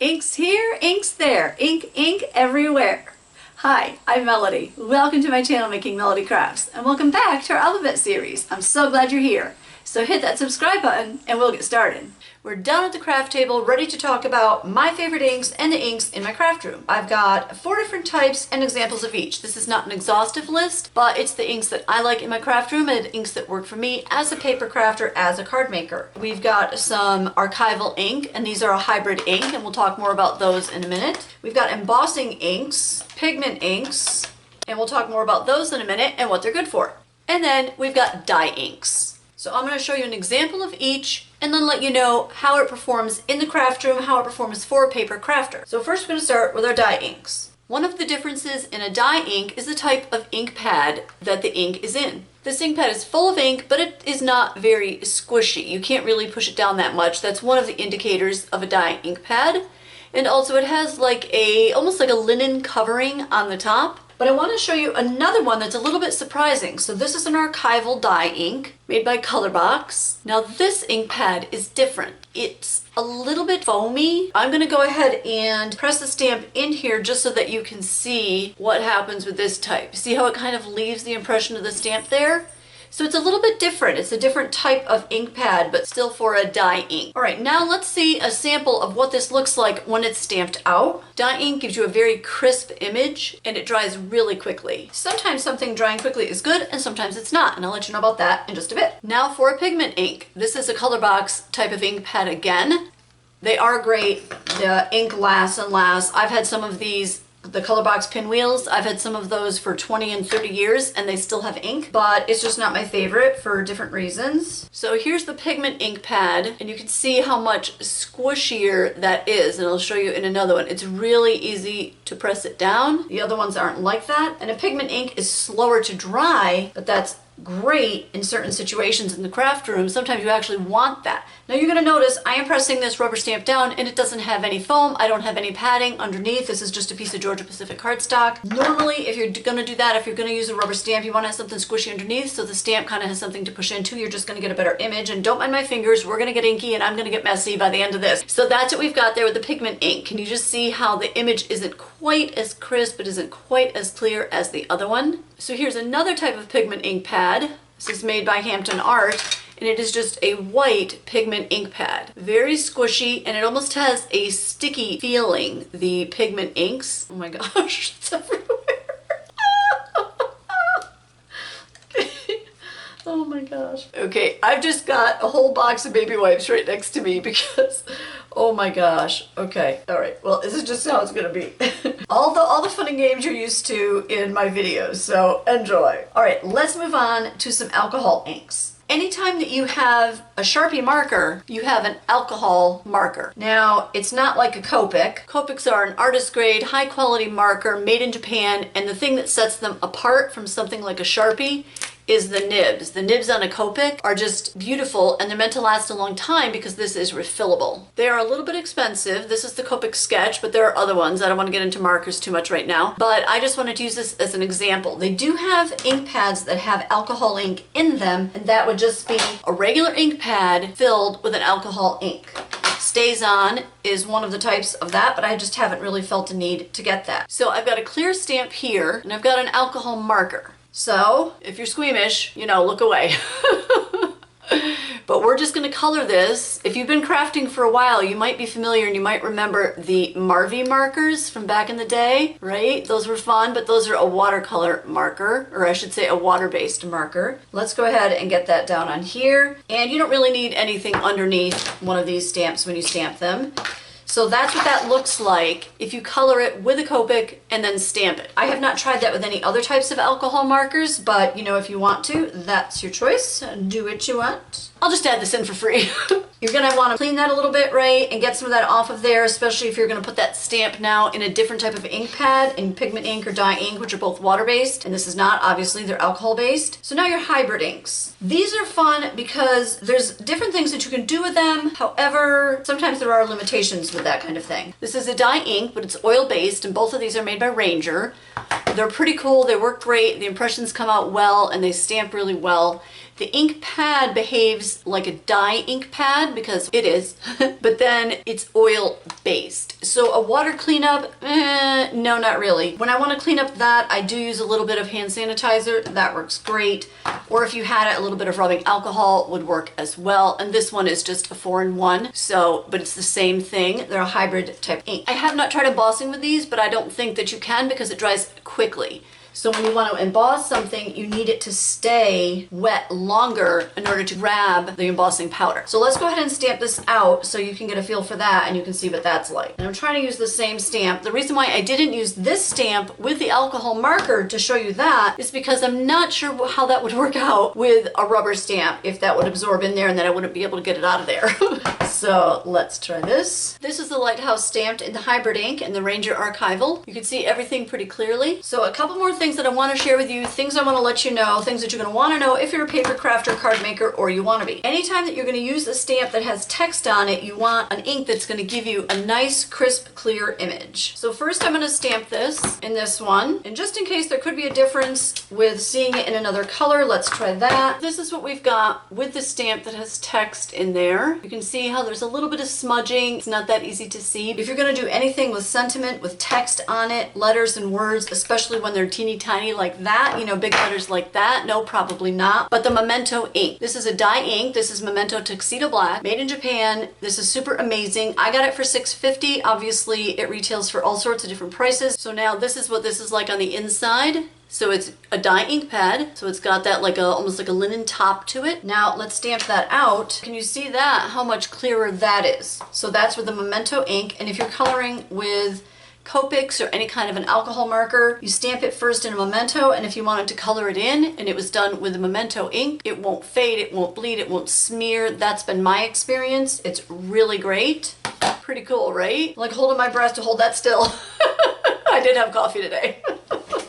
Ink's here, ink's there, ink, ink everywhere. Hi, I'm Melody. Welcome to my channel, Making Melody Crafts, and welcome back to our alphabet series. I'm so glad you're here. So hit that subscribe button and we'll get started. We're down at the craft table, ready to talk about my favorite inks and the inks in my craft room. I've got 4 different types and examples of each. This is not an exhaustive list, but it's the inks that I like in my craft room and inks that work for me as a paper crafter, as a card maker. We've got some archival ink, and these are a hybrid ink, and we'll talk more about those in a minute. We've got embossing inks, pigment inks, and we'll talk more about those in a minute and what they're good for. And then we've got dye inks. So I'm going to show you an example of each and then let you know how it performs in the craft room, how it performs for a paper crafter. So first we're going to start with our dye inks. One of the differences in a dye ink is the type of ink pad that the ink is in. This ink pad is full of ink, but it is not very squishy. You can't really push it down that much. That's one of the indicators of a dye ink pad. And also it has almost like a linen covering on the top. But I want to show you another one that's a little bit surprising. So this is an archival dye ink made by Colorbox. Now this ink pad is different. It's a little bit foamy. I'm going to go ahead and press the stamp in here just so that you can see what happens with this type. See how it kind of leaves the impression of the stamp there? So it's a little bit different. It's a different type of ink pad, but still for a dye ink. All right, now let's see a sample of what this looks like when it's stamped out. Dye ink gives you a very crisp image and it dries really quickly. Sometimes something drying quickly is good and sometimes it's not, and I'll let you know about that in just a bit. Now for a pigment ink. This is a Colorbox type of ink pad again. They are great. The ink lasts and lasts. I've had some of these, the Colorbox pinwheels. I've had some of those for 20 and 30 years and they still have ink, but it's just not my favorite for different reasons. So here's the pigment ink pad and you can see how much squishier that is, and I'll show you in another one. It's really easy to press it down. The other ones aren't like that. And a pigment ink is slower to dry, but that's great in certain situations in the craft room. Sometimes you actually want that. Now you're going to notice I am pressing this rubber stamp down and it doesn't have any foam. I don't have any padding underneath. This is just a piece of Georgia Pacific cardstock. Normally, if you're going to do that, if you're going to use a rubber stamp, you want to have something squishy underneath so the stamp kind of has something to push into. You're just going to get a better image. And don't mind my fingers. We're going to get inky and I'm going to get messy by the end of this. So that's what we've got there with the pigment ink. Can you just see how the image isn't quite as crisp, it isn't quite as clear as the other one? So here's another type of pigment ink pad. This is made by Hampton Art, and it is just a white pigment ink pad. Very squishy, and it almost has a sticky feeling, the pigment inks. Oh my gosh, it's everywhere. Oh my gosh. Okay, I've just got a whole box of baby wipes right next to me because, oh my gosh. Okay, all right. Well, this is just how it's gonna be. all the fun and games you're used to in my videos, so enjoy. All right, let's move on to some alcohol inks. Anytime that you have a Sharpie marker, you have an alcohol marker. Now, it's not like a Copic. Copics are an artist grade, high quality marker made in Japan, and the thing that sets them apart from something like a Sharpie is the nibs. The nibs on a Copic are just beautiful and they're meant to last a long time because this is refillable. They are a little bit expensive. This is the Copic Sketch, but there are other ones. I don't want to get into markers too much right now, but I just wanted to use this as an example. They do have ink pads that have alcohol ink in them, and that would just be a regular ink pad filled with an alcohol ink. StazOn is one of the types of that, but I just haven't really felt a need to get that. So I've got a clear stamp here and I've got an alcohol marker. So if you're squeamish, look away. But we're just going to color this. If you've been crafting for a while, you might be familiar and you might remember the Marvy markers from back in the day, right? Those were fun, but those are a watercolor marker, or I should say a water-based marker. Let's go ahead and get that down on here. And you don't really need anything underneath one of these stamps when you stamp them. So that's what that looks like if you color it with a Copic and then stamp it. I have not tried that with any other types of alcohol markers, but if you want to, that's your choice. Do what you want. I'll just add this in for free. You're gonna want to clean that a little bit, right, and get some of that off of there, especially if you're gonna put that stamp now in a different type of ink pad, in pigment ink or dye ink, which are both water-based, and this is not, obviously, they're alcohol-based. So now your hybrid inks. These are fun because there's different things that you can do with them. However, sometimes there are limitations with that kind of thing. This is a dye ink, but it's oil-based, and both of these are made by Ranger. They're pretty cool, they work great, the impressions come out well, and they stamp really well. The ink pad behaves like a dye ink pad because it is, but then it's oil based. So a water cleanup, no, not really. When I want to clean up that, I do use a little bit of hand sanitizer. That works great. Or if you had it, a little bit of rubbing alcohol would work as well. And this one is just a 4-in-1. So, but it's the same thing. They're a hybrid type ink. I have not tried embossing with these, but I don't think that you can because it dries quickly. So when you want to emboss something, you need it to stay wet longer in order to grab the embossing powder. So let's go ahead and stamp this out so you can get a feel for that and you can see what that's like. And I'm trying to use the same stamp. The reason why I didn't use this stamp with the alcohol marker to show you that is because I'm not sure how that would work out with a rubber stamp, if that would absorb in there and then I wouldn't be able to get it out of there. So let's try this. This is the Lighthouse stamped in the hybrid ink and the Ranger Archival. You can see everything pretty clearly. So a couple more things that I want to share with you, things I want to let you know, things that you're going to want to know if you're a paper crafter, card maker, or you want to be. Anytime that you're going to use a stamp that has text on it, you want an ink that's going to give you a nice, crisp, clear image. So first I'm going to stamp this in this one. And just in case there could be a difference with seeing it in another color, let's try that. This is what we've got with the stamp that has text in there. You can see how there's a little bit of smudging. It's not that easy to see. If you're going to do anything with sentiment, with text on it, letters and words, especially when they're teeny tiny like that, you know, big letters like that, no, probably not. But the Memento ink. This is a dye ink. This is Memento Tuxedo Black, made in Japan. This is super amazing. I got it for $6.50. Obviously, it retails for all sorts of different prices. So now this is what this is like on the inside. So it's a dye ink pad. So it's got that like almost like a linen top to it. Now let's stamp that out. Can you see that? How much clearer that is? So that's with the Memento ink. And if you're coloring with Copics or any kind of an alcohol marker, you stamp it first in a Memento, and if you wanted to color it in and it was done with a Memento ink, it won't fade, it won't bleed, it won't smear. That's been my experience. It's really great. Pretty cool, right? Like holding my breath to hold that still. I did have coffee today.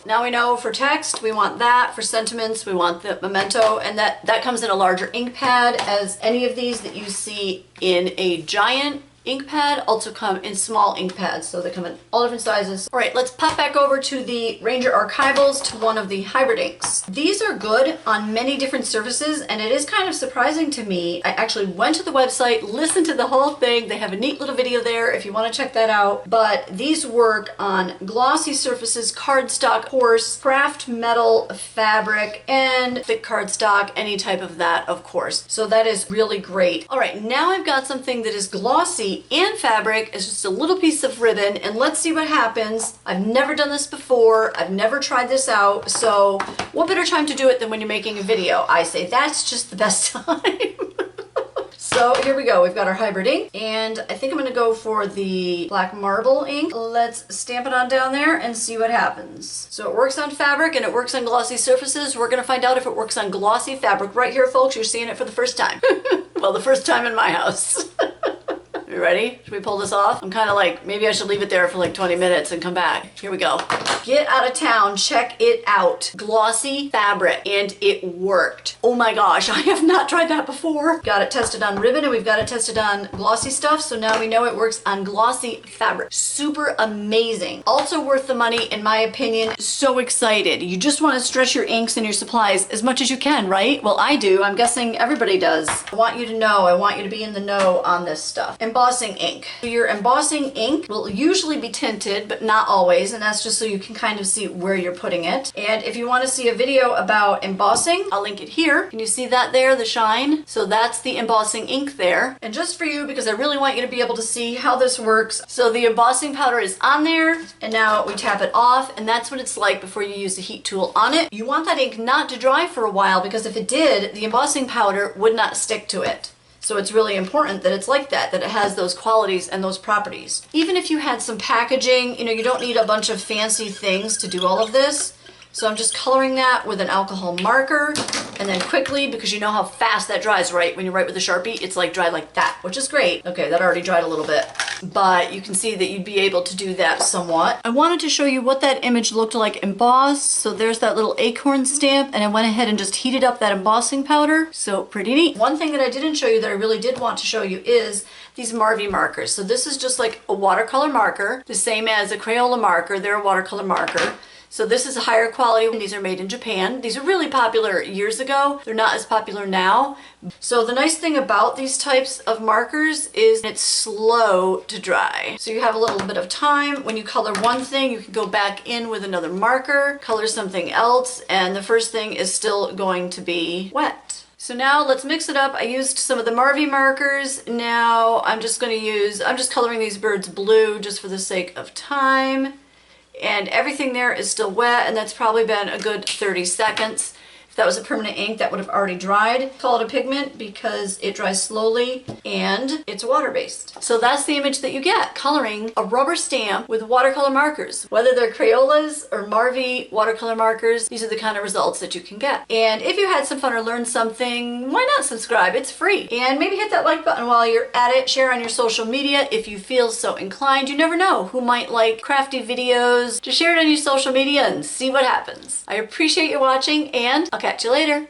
Now we know for text, we want that. For sentiments, we want the Memento, and that comes in a larger ink pad, as any of these that you see in a giant ink pad also come in small ink pads, so they come in all different sizes. All right, let's pop back over to the Ranger Archivals, to one of the hybrid inks. These are good on many different surfaces, and it is kind of surprising to me. I actually went to the website, listened to the whole thing. They have a neat little video there if you want to check that out. But these work on glossy surfaces, cardstock, coarse, craft metal, fabric, and thick cardstock, any type of that, of course. So that is really great. All right, now I've got something that is glossy and fabric. It's just a little piece of ribbon, and let's see what happens. I've never done this before. I've never tried this out, so what better time to do it than when you're making a video? I say that's just the best time. So here we go. We've got our hybrid ink, and I think I'm going to go for the black marble ink. Let's stamp it on down there and see what happens. So it works on fabric and it works on glossy surfaces. We're going to find out if it works on glossy fabric right here, folks. You're seeing it for the first time. Well, the first time in my house. You ready? Should we pull this off? I'm kind of like, maybe I should leave it there for like 20 minutes and come back. Here we go. Get out of town. Check it out. Glossy fabric. And it worked. Oh my gosh, I have not tried that before. Got it tested on ribbon and we've got it tested on glossy stuff. So now we know it works on glossy fabric. Super amazing. Also worth the money in my opinion. So excited. You just want to stretch your inks and your supplies as much as you can, right? Well, I do. I'm guessing everybody does. I want you to know. I want you to be in the know on this stuff. Embossing ink. Your embossing ink will usually be tinted, but not always, and that's just so you can kind of see where you're putting it. And if you want to see a video about embossing, I'll link it here. Can you see that there, the shine? So that's the embossing ink there. And just for you, because I really want you to be able to see how this works. So the embossing powder is on there, and now we tap it off, and that's what it's like before you use the heat tool on it. You want that ink not to dry for a while, because if it did, the embossing powder would not stick to it. So it's really important that it's like that, that it has those qualities and those properties. Even if you had some packaging, you know, you don't need a bunch of fancy things to do all of this. So I'm just coloring that with an alcohol marker, and then quickly, because you know how fast that dries, right? When you write with a Sharpie, it's like dry like that, which is great. Okay, that already dried a little bit, but you can see that you'd be able to do that somewhat. I wanted to show you what that image looked like embossed. So there's that little acorn stamp, and I went ahead and just heated up that embossing powder. So pretty neat. One thing that I didn't show you that I really did want to show you is these Marvy markers. So this is just like a watercolor marker, the same as a Crayola marker. They're a watercolor marker. So this is a higher quality, and these are made in Japan. These are really popular years ago. They're not as popular now. So the nice thing about these types of markers is it's slow to dry. So you have a little bit of time. When you color one thing, you can go back in with another marker, color something else, and the first thing is still going to be wet. So now let's mix it up. I used some of the Marvy markers. Now I'm just coloring these birds blue just for the sake of time. And everything there is still wet, and that's probably been a good 30 seconds. If that was a permanent ink, that would have already dried. Call it a pigment because it dries slowly and it's water-based. So that's the image that you get, coloring a rubber stamp with watercolor markers. Whether they're Crayolas or Marvy watercolor markers, these are the kind of results that you can get. And if you had some fun or learned something, why not subscribe? It's free. And maybe hit that like button while you're at it. Share on your social media if you feel so inclined. You never know who might like crafty videos. Just share it on your social media and see what happens. I appreciate you watching, and I'll catch you later.